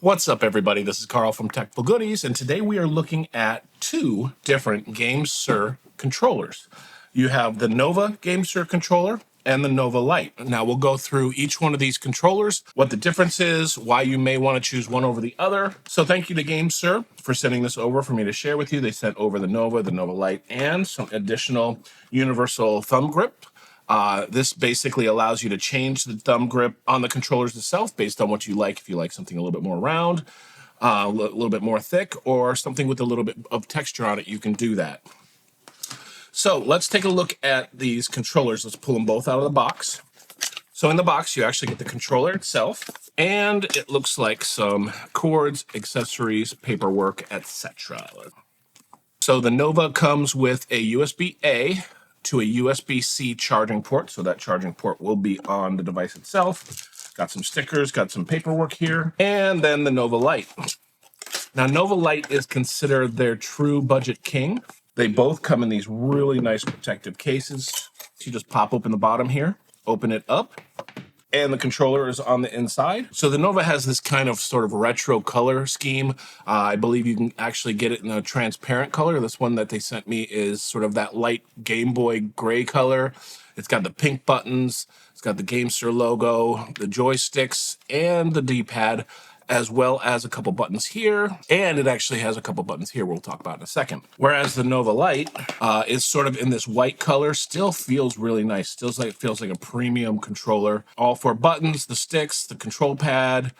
What's up, everybody? This is Carl from Techful Goodies, and today we are looking at two different GameSir controllers. You have the Nova GameSir controller and the Nova Lite. Now we'll go through each one of these controllers, what the difference is, why you may want to choose one over the other. So thank you to GameSir for sending this over for me to share with you. They sent over the Nova Lite, and some additional universal thumb grip. This basically allows you to change the thumb grip on the controllers itself based on what you like. If you like something a little bit more round, a little bit more thick, or something with a little bit of texture on it, you can do that. So let's take a look at these controllers. Let's pull them both out of the box. So in the box, you actually get the controller itself, and it looks like some cords, accessories, paperwork, etc. So the Nova comes with a USB-A to a USB-C charging port. So that charging port will be on the device itself. Got some stickers, got some paperwork here, and then the Nova Lite. Now, Nova Lite is considered their true budget king. They both come in these really nice protective cases. You just pop open the bottom here, open it up, and the controller is on the inside. So the Nova has this kind of sort of retro color scheme. I believe you can actually get it in a transparent color. This one that they sent me is sort of that light Game Boy gray color. It's got the pink buttons. It's got the GameSir logo, the joysticks, and the D-pad, as well as a couple buttons here, and it actually has a couple buttons here we'll talk about in a second. Whereas the Nova Lite is sort of in this white color, still feels really nice, feels like a premium controller. All four buttons, the sticks, the control pad,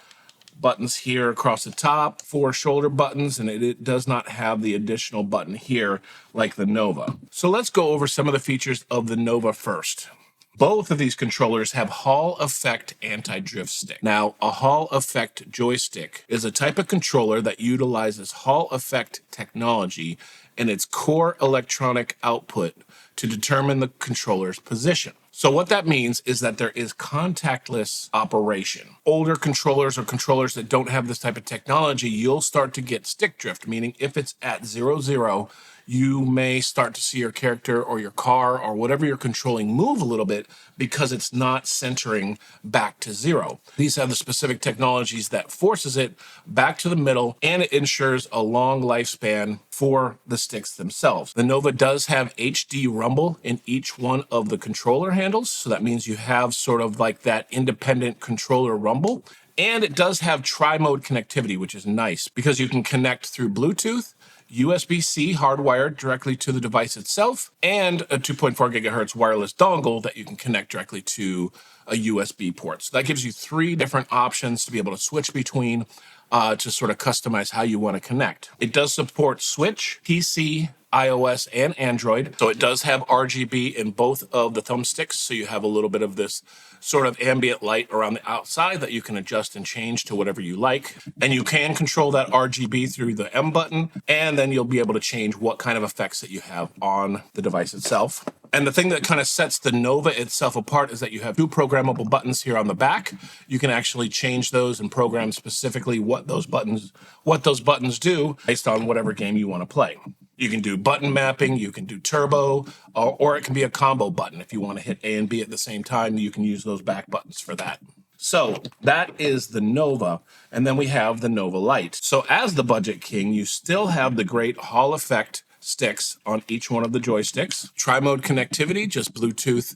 buttons here across the top, 4 shoulder buttons, and it does not have the additional button here like the Nova. So let's go over some of the features of the Nova first. Both of these controllers have Hall Effect anti-drift stick. Now, a Hall Effect joystick is a type of controller that utilizes Hall Effect technology in its core electronic output to determine the controller's position. So what that means is that there is contactless operation. Older controllers or controllers that don't have this type of technology, you'll start to get stick drift, meaning if it's at 0-0, you may start to see your character or your car or whatever you're controlling move a little bit because it's not centering back to 0. These have the specific technologies that forces it back to the middle, and it ensures a long lifespan for the sticks themselves. The Nova does have HD rumble in each one of the controller handles, so that means you have sort of like that independent controller rumble. And it does have tri-mode connectivity, which is nice because you can connect through Bluetooth, USB-C hardwired directly to the device itself, and a 2.4 gigahertz wireless dongle that you can connect directly to a USB port. So that gives you 3 different options to be able to switch between to sort of customize how you want to connect. It does support Switch, PC, iOS, and Android. So it does have RGB in both of the thumbsticks. So you have a little bit of this sort of ambient light around the outside that you can adjust and change to whatever you like. And you can control that RGB through the M button. And then you'll be able to change what kind of effects that you have on the device itself. And the thing that kind of sets the Nova itself apart is that you have 2 programmable buttons here on the back. You can actually change those and program specifically what those buttons do based on whatever game you want to play. You can do button mapping, you can do turbo, or it can be a combo button. If you want to hit A and B at the same time, you can use those back buttons for that. So that is the Nova, and then we have the Nova Lite. So as the budget king, you still have the great Hall Effect sticks on each one of the joysticks. Tri-mode connectivity, just Bluetooth,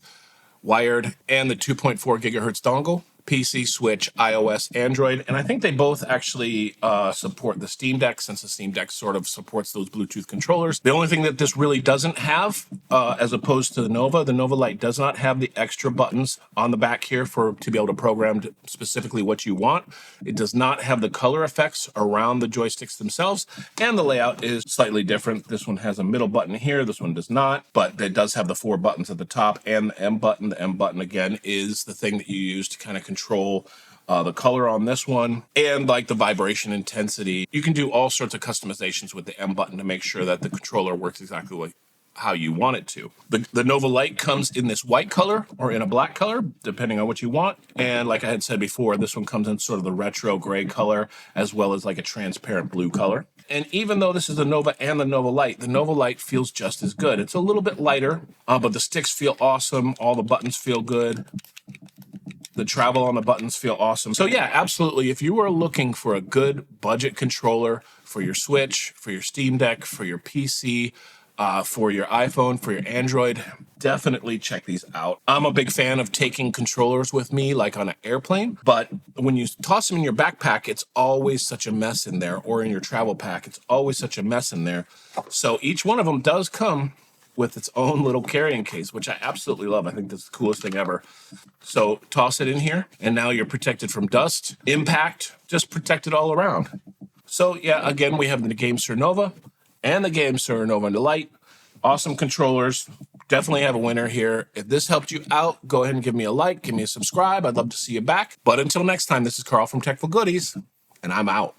wired, and the 2.4 gigahertz dongle. PC, Switch, iOS, Android, and I think they both actually support the Steam Deck, since the Steam Deck sort of supports those Bluetooth controllers. The only thing that this really doesn't have, as opposed to the Nova Lite does not have the extra buttons on the back here to be able to program specifically what you want. It does not have the color effects around the joysticks themselves, and the layout is slightly different. This one has a middle button here, this one does not, but it does have the 4 buttons at the top and the M button. The M button, again, is the thing that you use to kind of control the color on this one, and like the vibration intensity. You can do all sorts of customizations with the M button to make sure that the controller works exactly how you want it to. The Nova Lite comes in this white color or in a black color, depending on what you want. And like I had said before, this one comes in sort of the retro gray color, as well as like a transparent blue color. And even though this is the Nova and the Nova Lite feels just as good. It's a little bit lighter, but the sticks feel awesome. All the buttons feel good. The travel on the buttons feel awesome. So yeah, absolutely. If you are looking for a good budget controller for your Switch, for your Steam Deck, for your PC, for your iPhone, for your Android, definitely check these out. I'm a big fan of taking controllers with me, like on an airplane, but when you toss them in your backpack, it's always such a mess in there, or in your travel pack, it's always such a mess in there. So each one of them does come with its own little carrying case, which I absolutely love. I think that's the coolest thing ever. So toss it in here, and now you're protected from dust, impact, just protected all around. So yeah, again, we have the GameSir Nova and the GameSir Nova Lite. Awesome controllers. Definitely have a winner here. If this helped you out, go ahead and give me a like, give me a subscribe. I'd love to see you back. But until next time, this is Carl from Techful Goodies, and I'm out.